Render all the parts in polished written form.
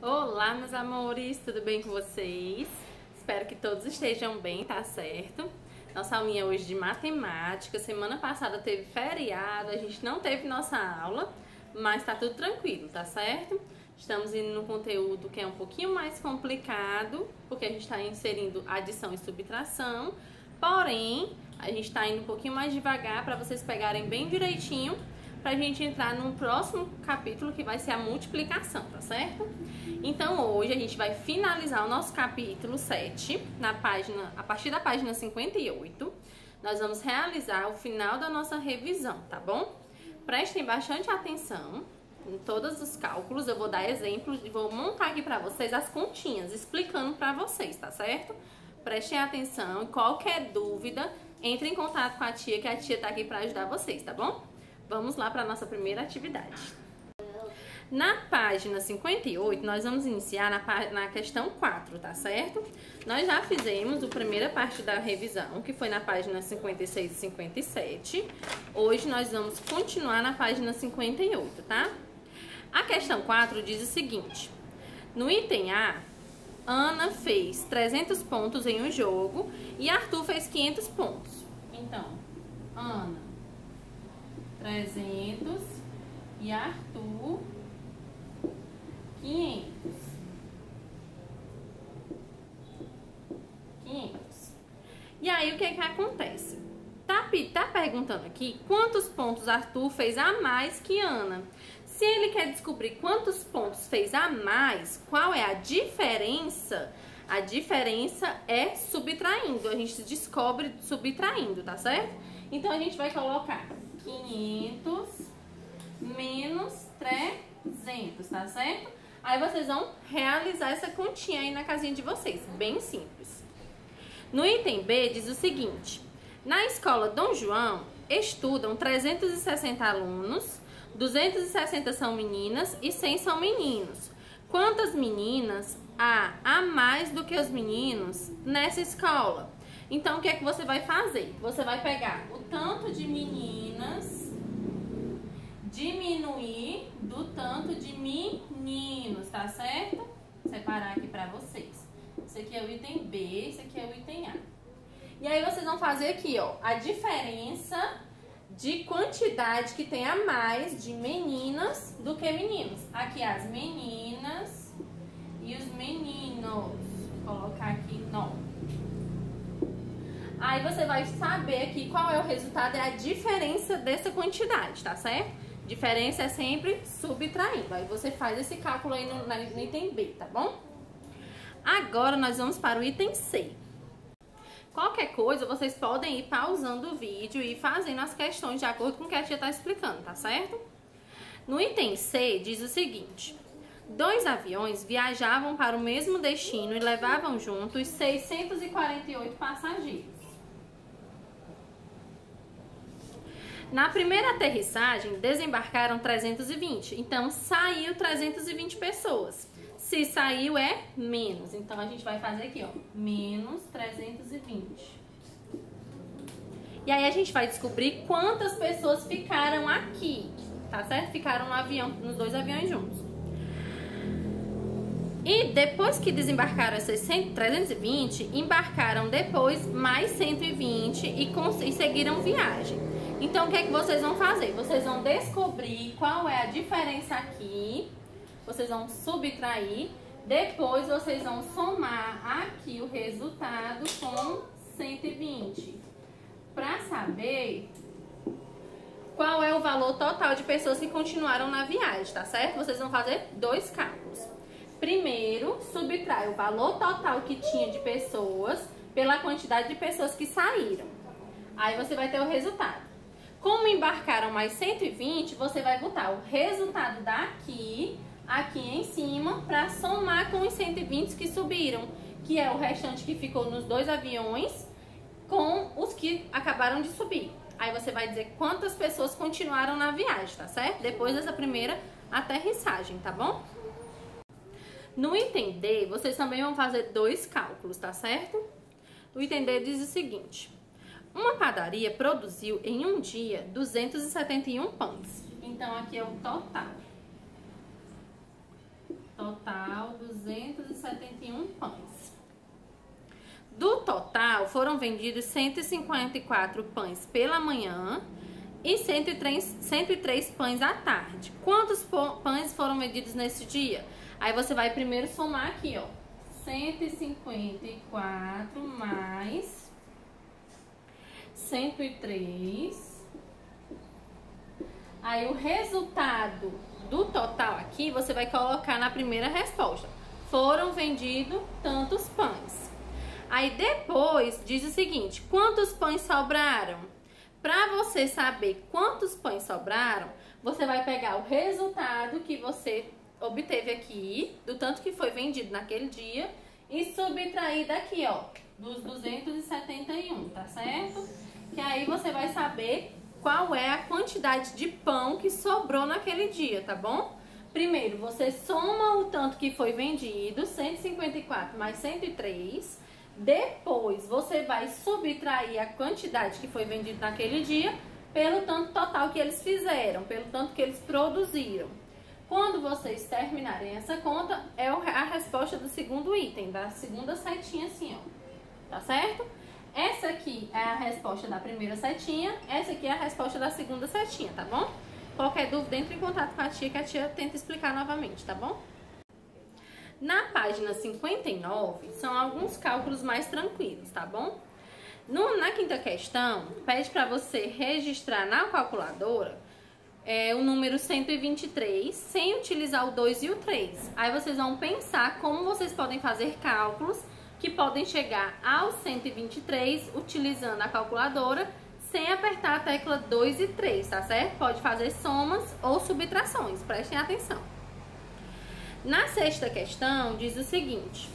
Olá, meus amores, tudo bem com vocês? Espero que todos estejam bem, tá certo? Nossa aulinha hoje de matemática. Semana passada teve feriado, a gente não teve nossa aula, mas tá tudo tranquilo, tá certo? Estamos indo no conteúdo que é um pouquinho mais complicado, porque a gente está inserindo adição e subtração, porém, a gente está indo um pouquinho mais devagar para vocês pegarem bem direitinho, pra gente entrar no próximo capítulo, que vai ser a multiplicação, tá certo? Então hoje a gente vai finalizar o nosso capítulo 7, a partir da página 58. Nós vamos realizar o final da nossa revisão, tá bom? Prestem bastante atenção em todos os cálculos, eu vou dar exemplos e vou montar aqui pra vocês as continhas, explicando pra vocês, tá certo? Prestem atenção, qualquer dúvida, entre em contato com a tia, que a tia tá aqui pra ajudar vocês, tá bom? Vamos lá para a nossa primeira atividade. Na página 58, nós vamos iniciar na questão 4, tá certo? Nós já fizemos a primeira parte da revisão, que foi na página 56 e 57. Hoje nós vamos continuar na página 58, tá? A questão 4 diz o seguinte: no item A, Ana fez 300 pontos em um jogo e Arthur fez 500 pontos. Então, Ana 300 e Arthur 500. E aí o que acontece? Tá perguntando aqui quantos pontos Arthur fez a mais que Ana. Se ele quer descobrir quantos pontos fez a mais, qual é a diferença? A diferença é subtraindo. A gente descobre subtraindo, tá certo? Então a gente vai colocar 500 menos 300, tá certo? Aí vocês vão realizar essa continha aí na casinha de vocês, bem simples. No item B diz o seguinte: na escola Dom João estudam 360 alunos, 260 são meninas e 100 são meninos. Quantas meninas há a mais do que os meninos nessa escola? Então, o que é que você vai fazer? Você vai pegar o tanto de meninas, diminuir do tanto de meninos, tá certo? Separar aqui pra vocês. Esse aqui é o item B, esse aqui é o item A. E aí, vocês vão fazer aqui, ó, a diferença de quantidade que tem a mais de meninas do que meninos. Aqui as meninas e os meninos. Vou colocar aqui 9. Aí você vai saber aqui qual é o resultado, é a diferença dessa quantidade, tá certo? Diferença é sempre subtraindo. Aí você faz esse cálculo aí no item B, tá bom? Agora nós vamos para o item C. Qualquer coisa, vocês podem ir pausando o vídeo e fazendo as questões de acordo com o que a tia tá explicando, tá certo? No item C diz o seguinte: 2 aviões viajavam para o mesmo destino e levavam juntos 648 passageiros. Na primeira aterrissagem, desembarcaram 320. Então, saiu 320 pessoas. Se saiu, é menos. Então, a gente vai fazer aqui, ó, menos 320. E aí, a gente vai descobrir quantas pessoas ficaram aqui, tá certo? Ficaram no avião, nos 2 aviões juntos. E depois que desembarcaram esses 320, embarcaram depois mais 120 e seguiram viagem. Então, o que é que vocês vão fazer? Vocês vão descobrir qual é a diferença aqui, vocês vão subtrair, depois vocês vão somar aqui o resultado com 120, para saber qual é o valor total de pessoas que continuaram na viagem, tá certo? Vocês vão fazer 2 cálculos. Primeiro, subtrai o valor total que tinha de pessoas pela quantidade de pessoas que saíram. Aí você vai ter o resultado. Como embarcaram mais 120, você vai botar o resultado daqui, aqui em cima, para somar com os 120 que subiram, que é o restante que ficou nos 2 aviões, com os que acabaram de subir. Aí você vai dizer quantas pessoas continuaram na viagem, tá certo? Depois dessa primeira aterrissagem, tá bom? No item D, vocês também vão fazer 2 cálculos, tá certo? O item D diz o seguinte: uma padaria produziu em um dia 271 pães. Então, aqui é o total. Total 271 pães. Do total, foram vendidos 154 pães pela manhã e 103 pães à tarde. Quantos pães foram vendidos nesse dia? Aí você vai primeiro somar aqui, ó. 154 mais 103. Aí o resultado do total aqui você vai colocar na primeira resposta. Foram vendidos tantos pães. Aí depois diz o seguinte: quantos pães sobraram? Para você saber quantos pães sobraram, você vai pegar o resultado que você obteve aqui, do tanto que foi vendido naquele dia, e subtrair daqui, ó, dos 271, tá certo? Que aí você vai saber qual é a quantidade de pão que sobrou naquele dia, tá bom? Primeiro, você soma o tanto que foi vendido, 154 mais 103. Depois, você vai subtrair a quantidade que foi vendida naquele dia pelo tanto total que eles fizeram, pelo tanto que eles produziram. Quando vocês terminarem essa conta, é a resposta do segundo item, da segunda setinha assim, ó. Tá certo? Essa aqui é a resposta da primeira setinha, essa aqui é a resposta da segunda setinha, tá bom? Qualquer dúvida, entre em contato com a tia, que a tia tenta explicar novamente, tá bom? Na página 59, são alguns cálculos mais tranquilos, tá bom? Na quinta questão, pede para você registrar na calculadora o número 123, sem utilizar o 2 e o 3. Aí vocês vão pensar como vocês podem fazer cálculos que podem chegar ao 123 utilizando a calculadora, sem apertar a tecla 2 e 3, tá certo? Pode fazer somas ou subtrações, prestem atenção. Na sexta questão, diz o seguinte: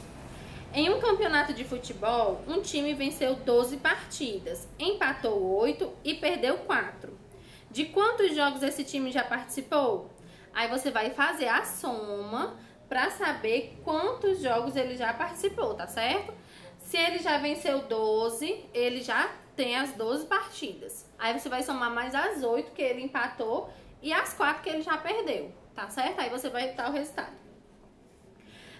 em um campeonato de futebol, um time venceu 12 partidas, empatou 8 e perdeu 4. De quantos jogos esse time já participou? Aí você vai fazer a soma para saber quantos jogos ele já participou, tá certo? Se ele já venceu 12, ele já tem as 12 partidas. Aí você vai somar mais as 8 que ele empatou e as 4 que ele já perdeu, tá certo? Aí você vai dar o resultado.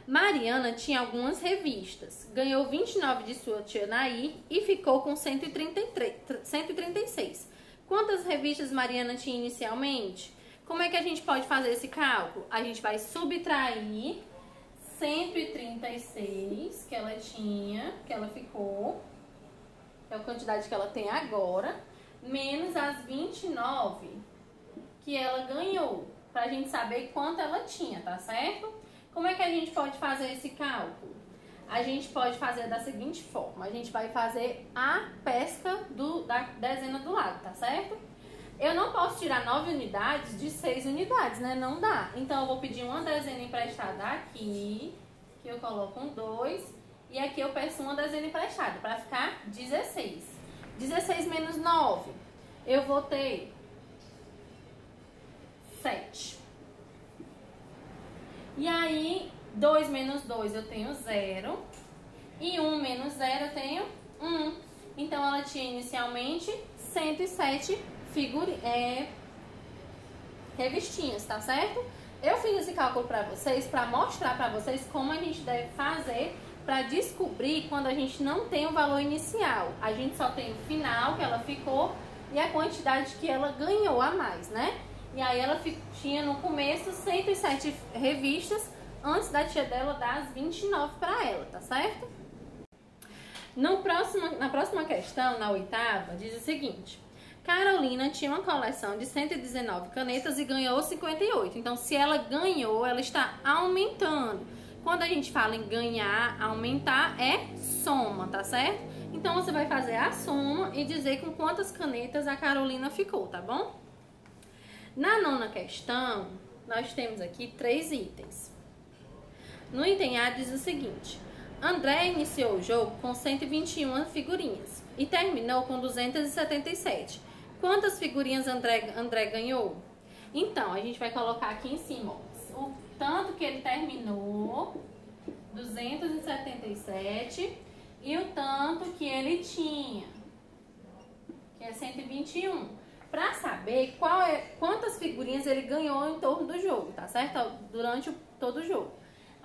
Mariana tinha algumas revistas, ganhou 29 de sua tia Nair e ficou com 136. Quantas revistas Mariana tinha inicialmente? Como é que a gente pode fazer esse cálculo? A gente vai subtrair 136 que ela tinha, que ela ficou, que é a quantidade que ela tem agora, menos as 29 que ela ganhou, pra gente saber quanto ela tinha, tá certo? Como é que a gente pode fazer esse cálculo? A gente pode fazer da seguinte forma: a gente vai fazer a pesca da dezena do lado, tá certo? Eu não posso tirar 9 unidades de 6 unidades, né? Não dá. Então, eu vou pedir uma dezena emprestada aqui, que eu coloco um 2, e aqui eu peço uma dezena emprestada, para ficar 16. 16 menos 9, eu vou ter 7. E aí, 2 menos 2 eu tenho 0. E 1 menos 0 eu tenho 1. Então, ela tinha inicialmente 107 revistinhas, tá certo? Eu fiz esse cálculo pra vocês, pra mostrar pra vocês como a gente deve fazer pra descobrir quando a gente não tem o valor inicial. A gente só tem o final, que ela ficou, e a quantidade que ela ganhou a mais, né? E aí ela tinha no começo 107 revistas, antes da tia dela dar as 29 para ela, tá certo? Na próxima questão, na oitava, diz o seguinte: Carolina tinha uma coleção de 119 canetas e ganhou 58. Então, se ela ganhou, ela está aumentando. Quando a gente fala em ganhar, aumentar, é soma, tá certo? Então, você vai fazer a soma e dizer com quantas canetas a Carolina ficou, tá bom? Na nona questão, nós temos aqui 3 itens. No item A diz o seguinte: André iniciou o jogo com 121 figurinhas e terminou com 277. Quantas figurinhas André ganhou? Então, a gente vai colocar aqui em cima, ó, o tanto que ele terminou, 277, e o tanto que ele tinha, que é 121. Para saber quantas figurinhas ele ganhou em torno do jogo, tá certo? Durante todo o jogo.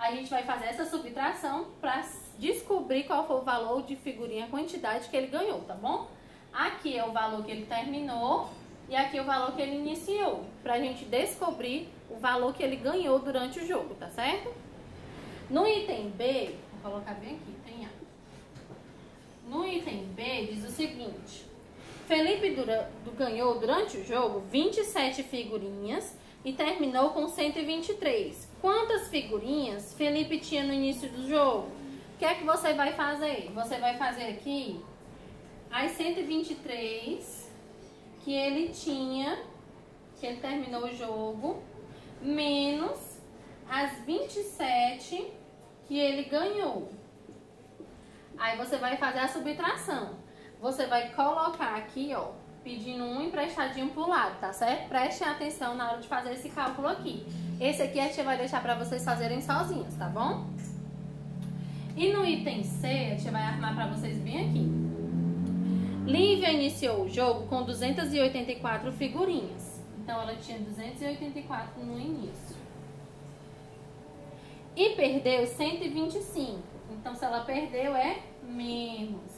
a gente vai fazer essa subtração para descobrir qual foi o valor de figurinha, a quantidade que ele ganhou, tá bom? Aqui é o valor que ele terminou e aqui é o valor que ele iniciou, pra gente descobrir o valor que ele ganhou durante o jogo, tá certo? No item B, vou colocar bem aqui, tem A. No item B diz o seguinte: Felipe ganhou durante o jogo 27 figurinhas e terminou com 123. Quantas figurinhas Felipe tinha no início do jogo? O que é que você vai fazer? Você vai fazer aqui as 123 que ele tinha, que ele terminou o jogo, menos as 27 que ele ganhou. Aí você vai fazer a subtração. Você vai colocar aqui, ó, pedindo um emprestadinho pro lado, tá certo? Prestem atenção na hora de fazer esse cálculo aqui. Esse aqui a tia vai deixar pra vocês fazerem sozinhos, tá bom? E no item C, a tia vai armar pra vocês bem aqui. Lívia iniciou o jogo com 284 figurinhas. Então, ela tinha 284 no início. E perdeu 125. Então, se ela perdeu, é menos.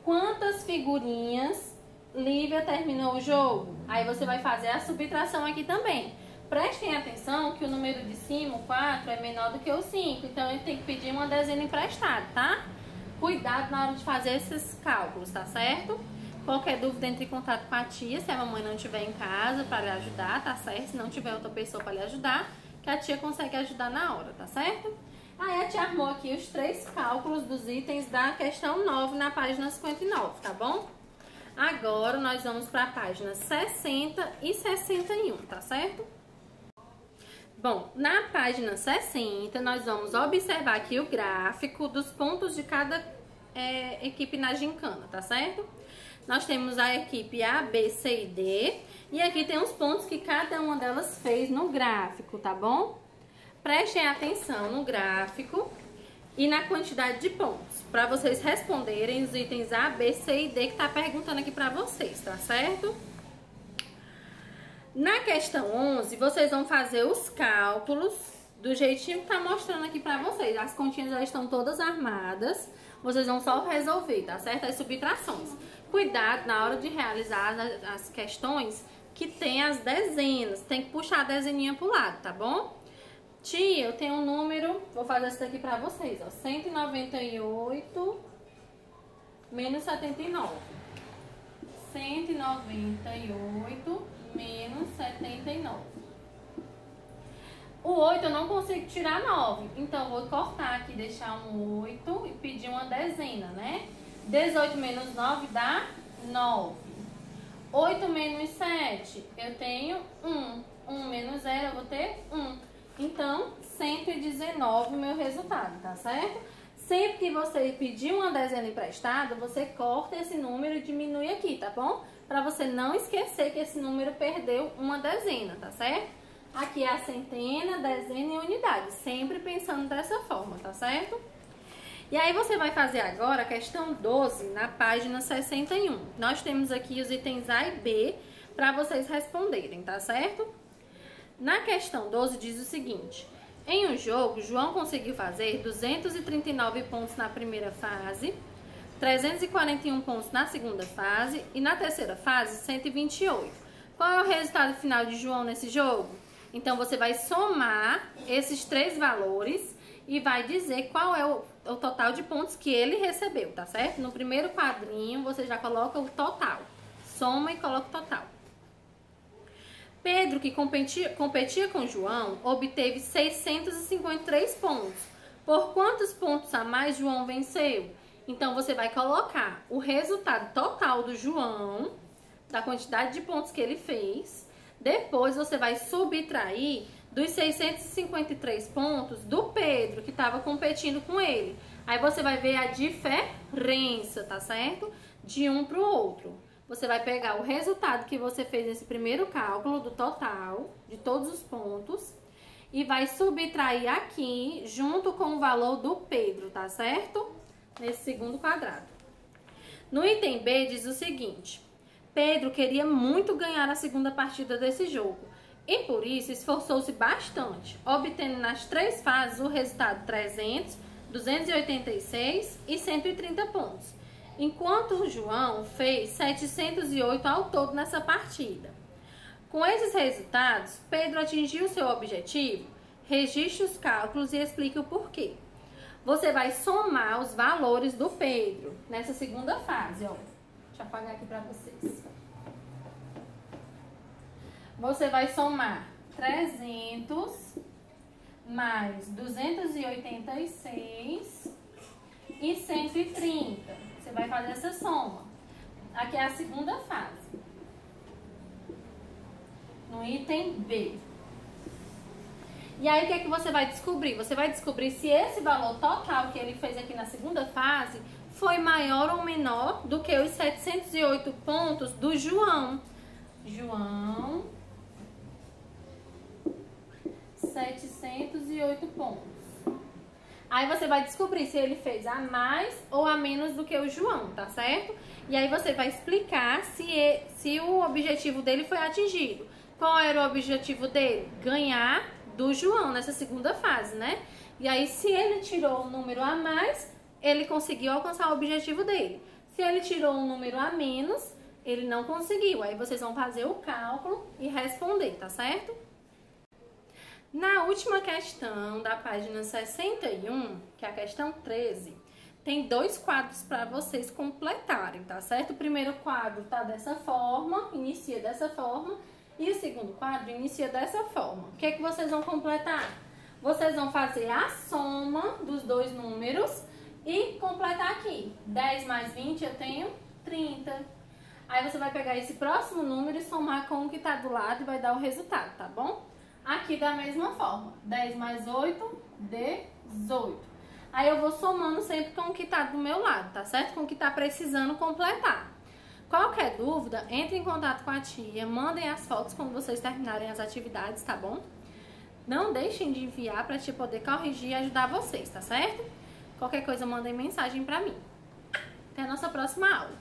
Quantas figurinhas Lívia terminou o jogo? Aí você vai fazer a subtração aqui também. Prestem atenção que o número de cima, o 4, é menor do que o 5. Então, ele tem que pedir uma dezena emprestada, tá? Cuidado na hora de fazer esses cálculos, tá certo? Qualquer dúvida, entre em contato com a tia, se a mamãe não estiver em casa para lhe ajudar, tá certo? Se não tiver outra pessoa para lhe ajudar, que a tia consegue ajudar na hora, tá certo? Aí a tia armou aqui os 3 cálculos dos itens da questão 9 na página 59, tá bom? Agora nós vamos para a página 60 e 61, tá certo? Bom, na página 60 nós vamos observar aqui o gráfico dos pontos de cada equipe na gincana, tá certo? Nós temos a equipe A, B, C e D. E aqui tem os pontos que cada uma delas fez no gráfico, tá bom? Prestem atenção no gráfico e na quantidade de pontos, para vocês responderem os itens A, B, C e D que tá perguntando aqui pra vocês, tá certo? Na questão 11, vocês vão fazer os cálculos do jeitinho que tá mostrando aqui pra vocês. As continhas já estão todas armadas, vocês vão só resolver, tá certo? As subtrações. Cuidado na hora de realizar as questões que tem as dezenas, tem que puxar a dezeninha pro lado, tá bom? Tia, eu tenho um número, vou fazer isso daqui pra vocês, ó, 198 menos 79. 198 menos 79. O 8 eu não consigo tirar 9, então eu vou cortar aqui, deixar um 8 e pedir uma dezena, né? 18 menos 9 dá 9. 8 menos 7, eu tenho 1. 1 menos 0, eu vou ter 1. Então, 119 o meu resultado, tá certo? Sempre que você pedir uma dezena emprestada, você corta esse número e diminui aqui, tá bom? Pra você não esquecer que esse número perdeu uma dezena, tá certo? Aqui é a centena, dezena e unidade, sempre pensando dessa forma, tá certo? E aí você vai fazer agora a questão 12 na página 61. Nós temos aqui os itens A e B para vocês responderem, tá certo? Na questão 12 diz o seguinte: em um jogo, João conseguiu fazer 239 pontos na primeira fase, 341 pontos na segunda fase e na terceira fase 128. Qual é o resultado final de João nesse jogo? Então você vai somar esses 3 valores e vai dizer qual é o total de pontos que ele recebeu, tá certo? No primeiro quadrinho você já coloca o total, soma e coloca o total. Pedro, que competia com João, obteve 653 pontos. Por quantos pontos a mais João venceu? Então, você vai colocar o resultado total do João, da quantidade de pontos que ele fez. Depois, você vai subtrair dos 653 pontos do Pedro, que estava competindo com ele. Aí, você vai ver a diferença, tá certo? De um para o outro. Você vai pegar o resultado que você fez nesse primeiro cálculo do total, de todos os pontos, e vai subtrair aqui, junto com o valor do Pedro, tá certo? Nesse segundo quadrado. No item B diz o seguinte: Pedro queria muito ganhar a segunda partida desse jogo. e por isso esforçou-se bastante, obtendo nas 3 fases o resultado 300, 286 e 130 pontos, enquanto o João fez 708 ao todo nessa partida. Com esses resultados, Pedro atingiu seu objetivo? Registre os cálculos e explique o porquê. Você vai somar os valores do Pedro nessa segunda fase, ó. Deixa eu apagar aqui para vocês. Você vai somar 300 mais 286 e 130. Você vai fazer essa soma. Aqui é a segunda fase. No item B. E aí, o que é que você vai descobrir? Você vai descobrir se esse valor total que ele fez aqui na segunda fase foi maior ou menor do que os 708 pontos do João. João, 708 pontos. Aí você vai descobrir se ele fez a mais ou a menos do que o João, tá certo? E aí você vai explicar se o objetivo dele foi atingido. Qual era o objetivo dele? Ganhar do João nessa segunda fase, né? E aí, se ele tirou um número a mais, ele conseguiu alcançar o objetivo dele. Se ele tirou um número a menos, ele não conseguiu. Aí vocês vão fazer o cálculo e responder, tá certo? Na última questão da página 61, que é a questão 13, tem 2 quadros para vocês completarem, tá certo? O primeiro quadro tá dessa forma, inicia dessa forma, e o segundo quadro inicia dessa forma. O que é que vocês vão completar? Vocês vão fazer a soma dos 2 números e completar aqui. 10 mais 20 eu tenho 30. Aí você vai pegar esse próximo número e somar com o que está do lado e vai dar o resultado, tá bom? Aqui da mesma forma. 10 mais 8, 18. Aí eu vou somando sempre com o que está do meu lado, tá certo? Com o que está precisando completar. Qualquer dúvida, entre em contato com a tia, mandem as fotos quando vocês terminarem as atividades, tá bom? Não deixem de enviar para a tia poder corrigir e ajudar vocês, tá certo? Qualquer coisa, mandem mensagem para mim. Até a nossa próxima aula.